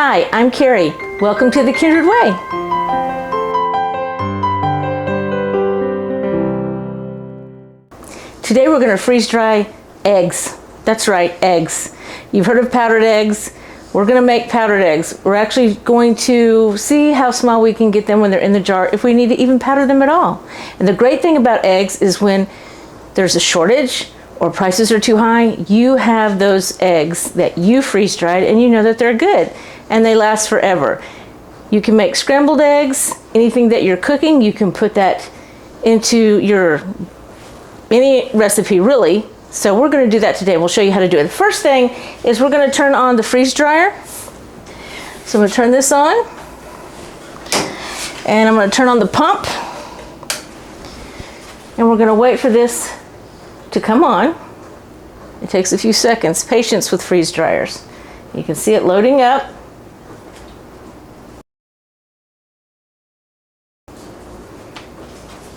Hi, I'm Carrie. Welcome to the Kindred Way. Today we're going to freeze dry eggs. That's right, eggs. You've heard of powdered eggs. We're going to make powdered eggs. We're actually going to see how small we can get them when they're in the jar, if we need to even powder them at all. And the great thing about eggs is when there's a shortage or prices are too high, you have those eggs that you freeze dried and you know that they're good and they last forever. You can make scrambled eggs, anything that you're cooking, you can put that into your any recipe really. So we're going to do that today. We'll show you how to do it. The first thing is we're going to turn on the freeze dryer. So I'm going to turn this on and I'm going to turn on the pump and we're going to wait for this to come on. It takes a few seconds. Patience with freeze dryers. You can see it loading up.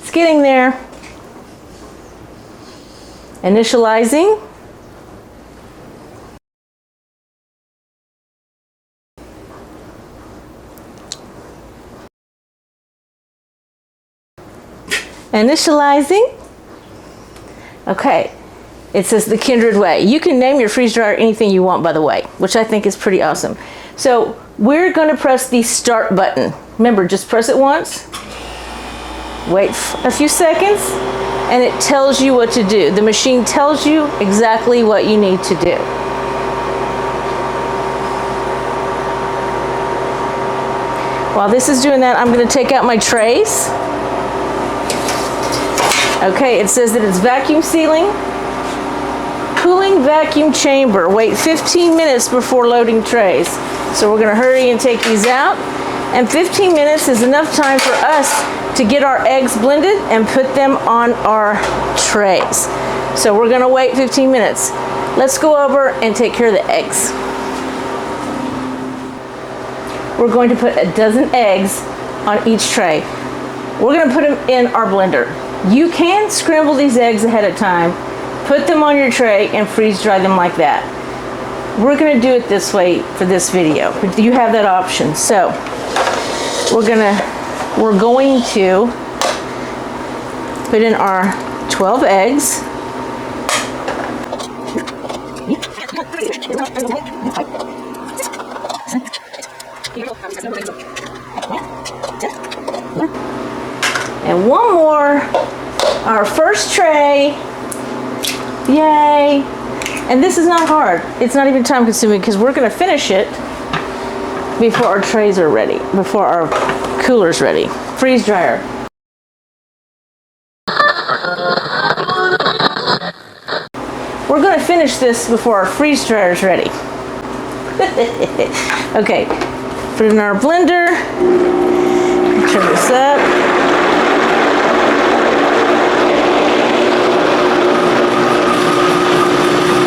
It's getting there. Initializing. Initializing. Okay, it says the Kindred Way. You can name your freeze dryer anything you want, by the way, which I think is pretty awesome. So we're going to press the start button. Remember, just press it once, wait a few seconds, and it tells you what to do. The machine tells you exactly what you need to do. While this is doing that, I'm going to take out my trays. Okay, it says that it's vacuum sealing, cooling vacuum chamber. Wait 15 minutes before loading trays. So we're going to hurry and take these out. And 15 minutes is enough time for us to get our eggs blended and put them on our trays. So we're going to wait 15 minutes. Let's go over and take care of the eggs. We're going to put a dozen eggs on each tray. We're going to put them in our blender. You can scramble these eggs ahead of time, put them on your tray and freeze dry them like that. We're going to do it this way for this video. You have that option. So we're going to put in our 12 eggs. And one more, our first tray. Yay. And this is not hard. It's not even time consuming because we're going to finish it before our trays are ready, before our cooler's ready. Freeze dryer. We're going to finish this before our freeze dryer is ready. Okay, put it in our blender. Turn this up.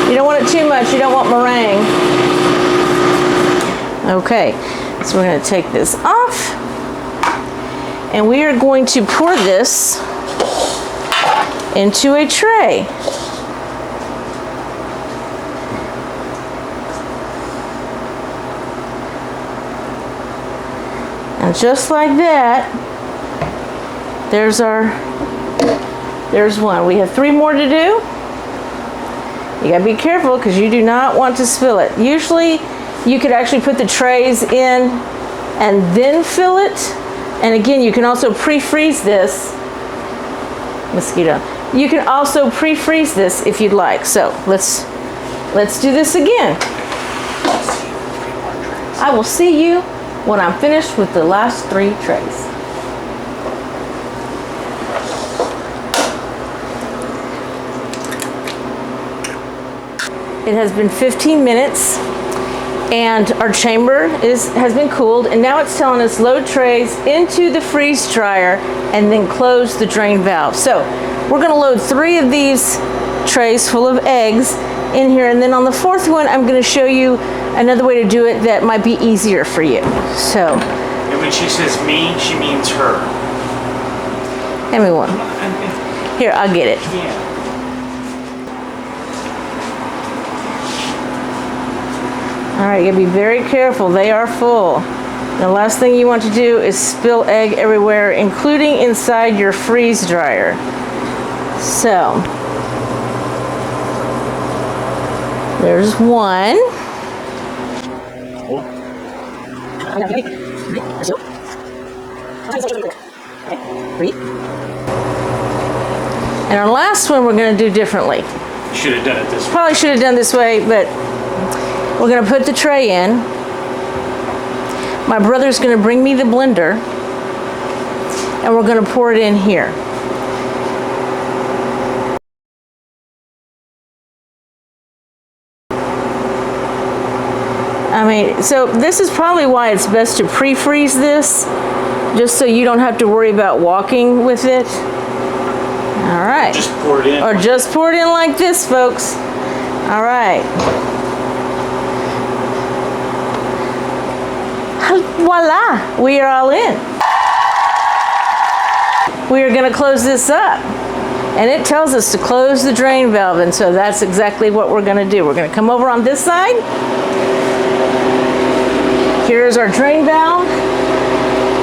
You don't want it too much. You don't want meringue. Okay, so we're going to take this off. And we are going to pour this into a tray. And just like that, there's one. We have 3 more to do. You gotta be careful because you do not want to spill it. Usually you could actually put the trays in and then fill it. And again, you can also pre-freeze this. Mosquito. You can also pre-freeze this if you'd like. So let's do this again. I will see you when I'm finished with the last 3 trays. It has been 15 minutes and our chamber has been cooled, and now it's telling us load trays into the freeze dryer and then close the drain valve. So we're going to load 3 of these trays full of eggs in here, and then on the 4th one I'm going to show you another way to do it that might be easier for you. So, and when she says me, she means her. Hand me one. Here, I'll get it. Yeah. All right, you gotta be very careful. They are full. The last thing you want to do is spill egg everywhere, including inside your freeze dryer. So, there's one. And our last one we're going to do differently. Should have done it this way. Probably should have done this way, but we're going to put the tray in. My brother's going to bring me the blender, and we're going to pour it in here. I mean, so this is probably why it's best to pre-freeze this, just so you don't have to worry about walking with it. All right. Just pour it in. Or just pour it in like this, folks. All right. Voila, we are all in. We are going to close this up. And it tells us to close the drain valve, and so that's exactly what we're going to do. We're going to come over on this side. Here's our drain valve.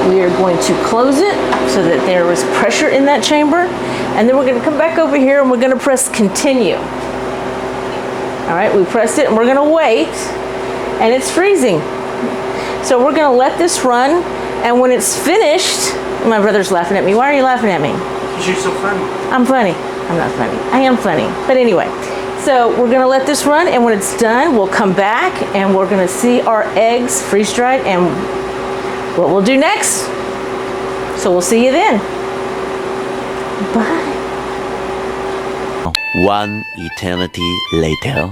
We are going to close it so that there is pressure in that chamber. And then we're going to come back over here and we're going to press continue. All right, we pressed it and we're going to wait. And it's freezing. So we're going to let this run. And when it's finished, my brother's laughing at me. Why are you laughing at me? Because you're so funny. I'm funny. I'm not funny. I am funny. But anyway, so we're going to let this run. And when it's done, we'll come back and we're going to see our eggs freeze dried and what we'll do next. So we'll see you then. Bye. One eternity later.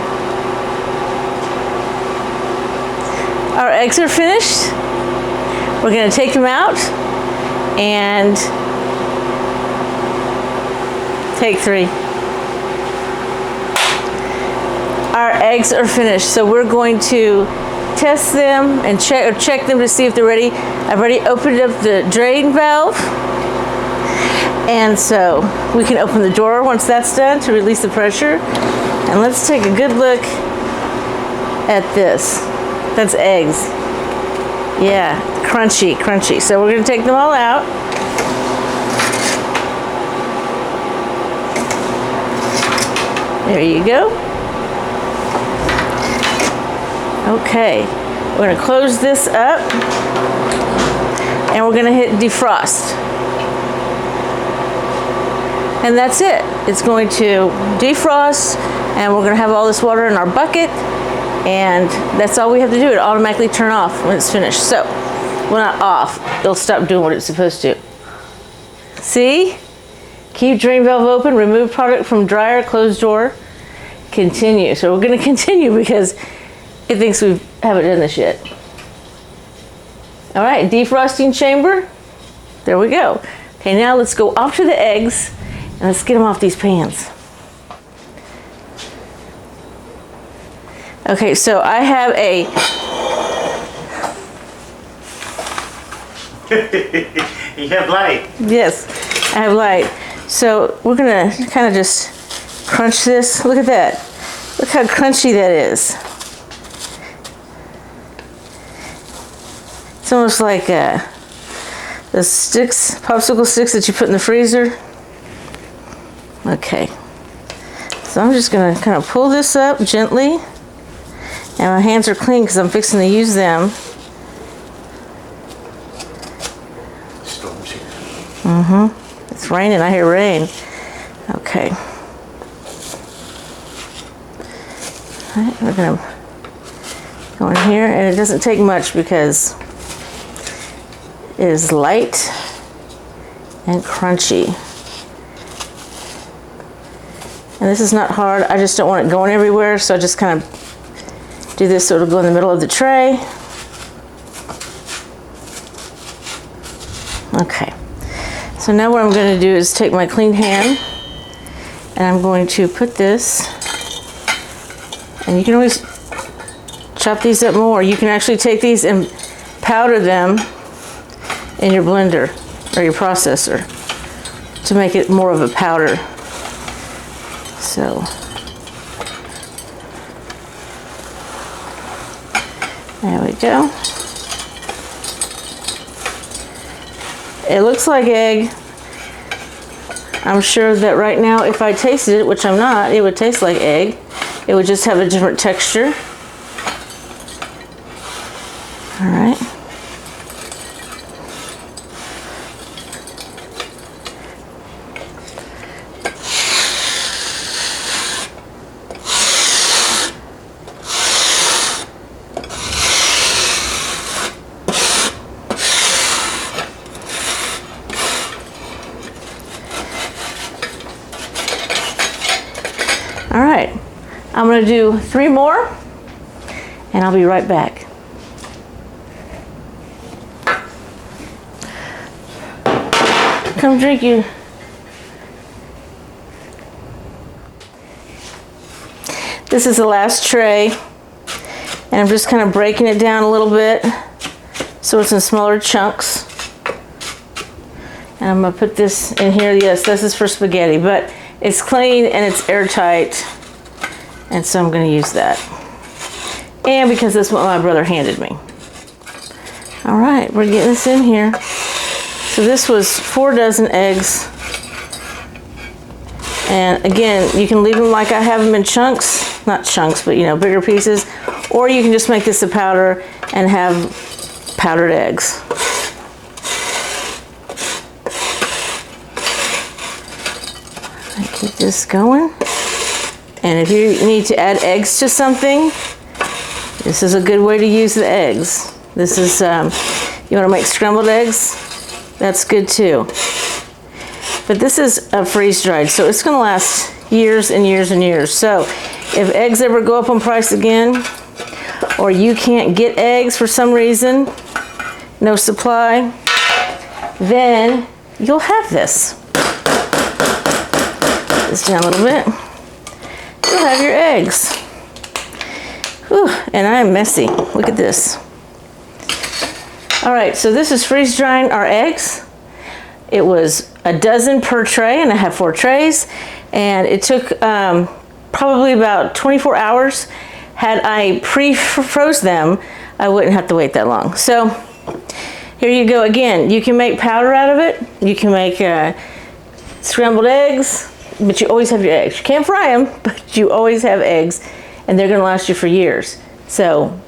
Our eggs are finished. We're going to take them out and take 3. Our eggs are finished, so we're going to test them and check them to see if they're ready. I've already opened up the drain valve, and so we can open the door once that's done to release the pressure. And let's take a good look at this. That's eggs. Yeah, crunchy, crunchy. So we're going to take them all out. There you go. Okay, we're going to close this up and we're going to hit defrost. And that's it. It's going to defrost and we're going to have all this water in our bucket, and that's all we have to do. It automatically turn off when it's finished. So, well, not off. It'll stop doing what it's supposed to. See? Keep drain valve open, remove product from dryer, close door, continue. So we're going to continue because it thinks we haven't done this yet. All right, defrosting chamber. There we go. Okay, now let's go off to the eggs and let's get them off these pans. Okay, so I have a... You have light. Yes, I have light. So we're gonna kind of just crunch this. Look at that. Look how crunchy that is. It's almost like the sticks, popsicle sticks that you put in the freezer. Okay. So I'm just gonna kind of pull this up gently. And my hands are clean because I'm fixing to use them. Storm's here. Mm-hmm. It's raining. I hear rain. Okay. All right, we're gonna go in here, and it doesn't take much because it is light and crunchy. And this is not hard. I just don't want it going everywhere, so I just kind of do this so it'll go in the middle of the tray. Okay. So now what I'm going to do is take my clean hand and I'm going to put this, and you can always chop these up more. You can actually take these and powder them in your blender or your processor to make it more of a powder. So There we go. It looks like egg. I'm sure that right now if I tasted it, which I'm not, it would taste like egg. It would just have a different texture. All right. All right, I'm gonna do 3 more and I'll be right back. Come drink you. This is the last tray and I'm just kind of breaking it down a little bit so it's in smaller chunks. And I'm gonna put this in here. Yes, this is for spaghetti, but it's clean and it's airtight, and so I'm going to use that. And because that's what my brother handed me. All right, we're getting this in here. So this was 4 dozen eggs. And again, you can leave them like I have them in chunks, not chunks, but you know, bigger pieces. Or you can just make this a powder and have powdered eggs. Keep this going. And if you need to add eggs to something, this is a good way to use the eggs. This is, you want to make scrambled eggs? That's good too. But this is a freeze-dried, so it's going to last years and years and years. So if eggs ever go up in price again, or you can't get eggs for some reason, no supply, then you'll have this. This down a little bit. You'll have your eggs. Whew, and I'm messy. Look at this. All right, so this is freeze drying our eggs. It was a dozen per tray, and I have 4 trays, and it took probably about 24 hours. Had I pre-froze them, I wouldn't have to wait that long. So here you go again. You can make powder out of it. You can make scrambled eggs. But you always have your eggs. You can't fry them, but you always have eggs, and they're gonna last you for years. So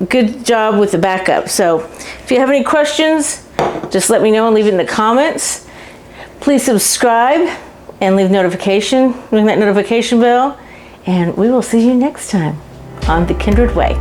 good job with the backup. So if you have any questions, just let me know and leave it in the comments. Please subscribe and leave notification, ring that notification bell, and we will see you next time on the Kindred Way.